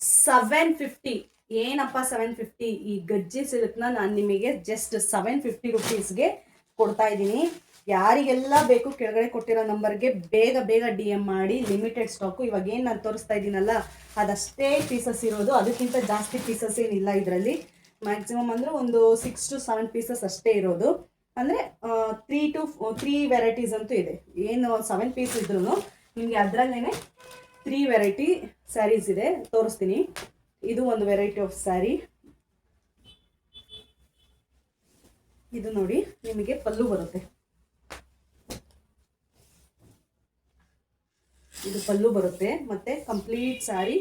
750. ಏನಪ್ಪ 750? ಈ ಗಜ್ಜಿ ಸಿಲ್ಕ್ನ ನಾನು ನಿಮಗೆ ಜಸ್ಟ್ 750 ರುಪೀಸ್ಗೆ ಕೊಡ್ತಾ ಇದ್ದೀನಿ. ಯಾರಿಗೆಲ್ಲ ಬೇಕು ಕೆಳಗಡೆ ಕೊಟ್ಟಿರೋ ನಂಬರ್ಗೆ ಬೇಗ ಬೇಗ DM ಮಾಡಿ. Limited stock. ಇವಾಗ ಏನು ನಾನು ತೋರಿಸ್ತಾ ಇದ್ದೀನಲ್ಲ ಅದಷ್ಟೇ ಪೀಸಸ್ ಇರೋದು, ಅದಕ್ಕಿಂತ ಜಾಸ್ತಿ ಪೀಸಸ್ ಏನಿಲ್ಲ ಇದರಲ್ಲಿ. ಮ್ಯಾಕ್ಸಿಮಮ್ ಅಂದರೆ ಒಂದು 6 to 7 ಪೀಸಸ್ ಅಷ್ಟೇ ಇರೋದು. ಅಂದರೆ 3 ವೆರೈಟೀಸ್ ಅಂತೂ ಇದೆ. ಏನು 7 ಪೀಸ್ ಇದ್ರೂ ನಿಮಗೆ ಅದರಲ್ಲೇ 3 ವೆರೈಟಿ ಸ್ಯಾರೀಸ್ ಇದೆ, ತೋರಿಸ್ತೀನಿ. ಇದು ಒಂದು ವೆರೈಟಿ ಆಫ್ ಸ್ಯಾರಿ. ಇದು ನೋಡಿ, ನಿಮಗೆ ಪಲ್ಲು ಬರುತ್ತೆ. ಇದು ಪಲ್ಲು ಬರುತ್ತೆ, ಮತ್ತೆ ಕಂಪ್ಲೀಟ್ ಸ್ಯಾರಿ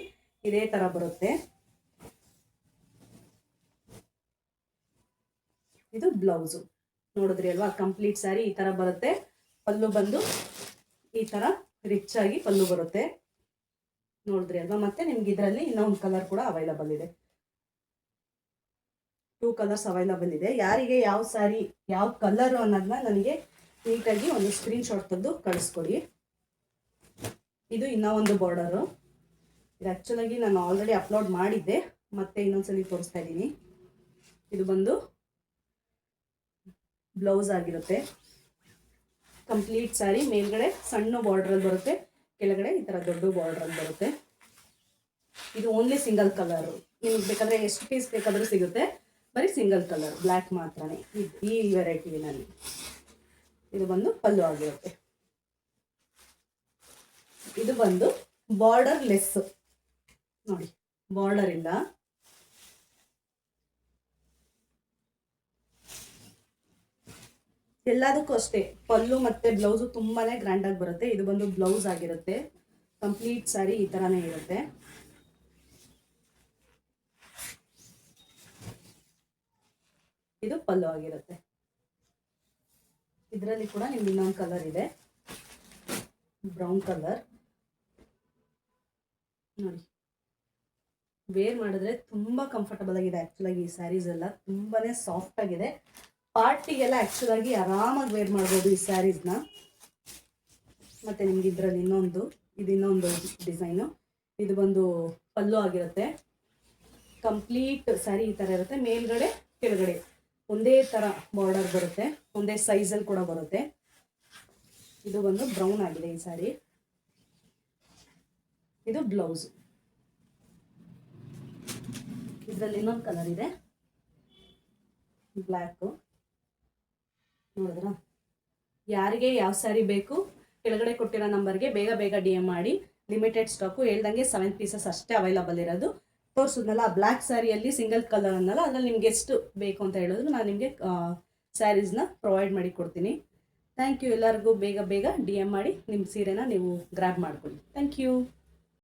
ಇದೇ ತರ ಬರುತ್ತೆ. ಇದು ಬ್ಲೌಸು ನೋಡಿದ್ರಿ ಅಲ್ವಾ, ಕಂಪ್ಲೀಟ್ ಸ್ಯಾರಿ ಈ ತರ ಬರುತ್ತೆ. ಪಲ್ಲು ಬಂದು ಈ ತರ ರಿಚ್ ಆಗಿ ಪಲ್ಲು ಬರುತ್ತೆ, ನೋಡಿದ್ರಿ ಅಲ್ವಾ. ಮತ್ತೆ ನಿಮ್ಗೆ ಇದರಲ್ಲಿ ಇನ್ನೊಂದು ಕಲರ್ ಕೂಡ ಅವೈಲಬಲ್ ಇದೆ. 2 ಕಲರ್ಸ್ ಅವೈಲಬಲ್ ಇದೆ. ಯಾರಿಗೆ ಯಾವ ಸ್ಯಾರಿ ಯಾವ ಕಲರ್ ಅನ್ನೋದನ್ನ ನನಗೆ ನೀಟಾಗಿ ಒಂದು ಸ್ಕ್ರೀನ್ ಶಾಟ್ ತೆಗೆದು ಕಳಿಸ್ಕೊಡಿ. ಇದು ಇನ್ನೂ ಒಂದು ಬಾರ್ಡರು. ಇದು ಆ್ಯಕ್ಚುಲಾಗಿ ನಾನು ಆಲ್ರೆಡಿ ಅಪ್ಲೋಡ್ ಮಾಡಿದ್ದೆ, ಮತ್ತೆ ಇನ್ನೊಂದ್ಸಲಿ ತೋರಿಸ್ತಾ ಇದ್ದೀನಿ. ಇದು ಬಂದು ಬ್ಲೌಸ್ ಆಗಿರುತ್ತೆ. ಕಂಪ್ಲೀಟ್ ಸ್ಯಾರಿ ಮೇಲ್ಗಡೆ ಸಣ್ಣ ಬಾರ್ಡ್ರಲ್ಲಿ ಬರುತ್ತೆ, ಕೆಳಗಡೆ ಈ ಥರ ದೊಡ್ಡ ಬಾರ್ಡ್ರಲ್ಲಿ ಬರುತ್ತೆ. ಇದು ಓನ್ಲಿ ಸಿಂಗಲ್ ಕಲರು. ನಿಮಗೆ ಬೇಕಾದರೆ ಎಷ್ಟು ಪೀಸ್ ಬೇಕಾದರೂ ಸಿಗುತ್ತೆ, ಬರೀ ಸಿಂಗಲ್ ಕಲರ್ ಬ್ಲ್ಯಾಕ್ ಮಾತ್ರನೇ ಈ ವೆರೈಟಿನಲ್ಲಿ. ಇದು ಬಂದು ಪಲ್ಲು ಆಗಿರುತ್ತೆ. ಇದು ಬಂದು ಬಾರ್ಡರ್ ಲೆಸ್ ನೋಡಿ, ಬಾರ್ಡರ್ ಇಲ್ಲ. ಎಲ್ಲದಕ್ಕೂ ಅಷ್ಟೇ ಪಲ್ಲು ಮತ್ತೆ ಬ್ಲೌಸು ತುಂಬಾನೇ ಗ್ರ್ಯಾಂಡ್ ಆಗಿ ಬರುತ್ತೆ. ಇದು ಬಂದು ಬ್ಲೌಸ್ ಆಗಿರುತ್ತೆ. ಕಂಪ್ಲೀಟ್ ಸ್ಯಾರಿ ಈ ತರಾನೇ ಇರುತ್ತೆ. ಇದು ಪಲ್ಲು ಆಗಿರುತ್ತೆ. ಇದರಲ್ಲಿ ಕೂಡ ನಿಮ್ಗೆ ಇನ್ನೊಂದು ಕಲರ್ ಇದೆ, ಬ್ರೌನ್ ಕಲರ್ ನೋಡಿ. ವೇರ್ ಮಾಡಿದ್ರೆ ತುಂಬಾ ಕಂಫರ್ಟಬಲ್ ಆಗಿದೆ. ಆಕ್ಚುಲಾಗಿ ಈ ಸ್ಯಾರೀಸ್ ಎಲ್ಲ ತುಂಬಾನೇ ಸಾಫ್ಟ್ ಆಗಿದೆ. ಪಾರ್ಟಿಗೆಲ್ಲ ಆ್ಯಕ್ಚುಲಾಗಿ ಆರಾಮಾಗಿ ವೇರ್ ಮಾಡ್ಬೋದು ಈ ಸ್ಯಾರೀಸ್ನ. ಮತ್ತು ನಿಮ್ಗೆ ಇದರಲ್ಲಿ ಇನ್ನೊಂದು ಡಿಸೈನು. ಇದು ಬಂದು ಪಲ್ಲು ಆಗಿರುತ್ತೆ. ಕಂಪ್ಲೀಟ್ ಸ್ಯಾರಿ ಈ ಥರ ಇರುತ್ತೆ. ಮೇಲ್ಗಡೆ ಕೆಳಗಡೆ ಒಂದೇ ಥರ ಬಾರ್ಡರ್ ಬರುತ್ತೆ, ಒಂದೇ ಸೈಜಲ್ಲಿ ಕೂಡ ಬರುತ್ತೆ. ಇದು ಬಂದು ಬ್ರೌನ್ ಆಗಿದೆ ಈ ಸ್ಯಾರಿ. ಇದು ಬ್ಲೌಸ್. ಇದರಲ್ಲಿ ಇನ್ನೊಂದು ಕಲರ್ ಇದೆ, ಬ್ಲ್ಯಾಕು. ನೋಡಿದ್ರ? ಯಾರಿಗೆ ಯಾವ ಸ್ಯಾರಿ ಬೇಕು ಕೆಳಗಡೆ ಕೊಟ್ಟಿರೋ ನಂಬರ್ಗೆ ಬೇಗ ಬೇಗ DM ಮಾಡಿ. Limited stock. ಹೇಳ್ದಂಗೆ 7 ಪೀಸಸ್ ಅಷ್ಟೇ ಅವೈಲಬಲ್ ಇರೋದು. ತೋರಿಸಿದ್ನಲ್ಲ ಆ ಬ್ಲ್ಯಾಕ್ ಸ್ಯಾರಿಯಲ್ಲಿ ಸಿಂಗಲ್ ಕಲರ್ ಅನ್ನಲ್ಲ, ಅದ್ರಲ್ಲಿ ನಿಮ್ಗೆ ಎಷ್ಟು ಬೇಕು ಅಂತ ಹೇಳಿದ್ರು ನಾನು ನಿಮಗೆ ಸ್ಯಾರೀಸ್ನ ಪ್ರೊವೈಡ್ ಮಾಡಿ ಕೊಡ್ತೀನಿ. Thank you. ಎಲ್ಲರಿಗೂ ಬೇಗ ಬೇಗ DM ಮಾಡಿ ನಿಮ್ಮ ಸೀರೆನ ನೀವು ಗ್ರ್ಯಾಬ್ ಮಾಡ್ಕೊಳ್ಳಿ. Thank you.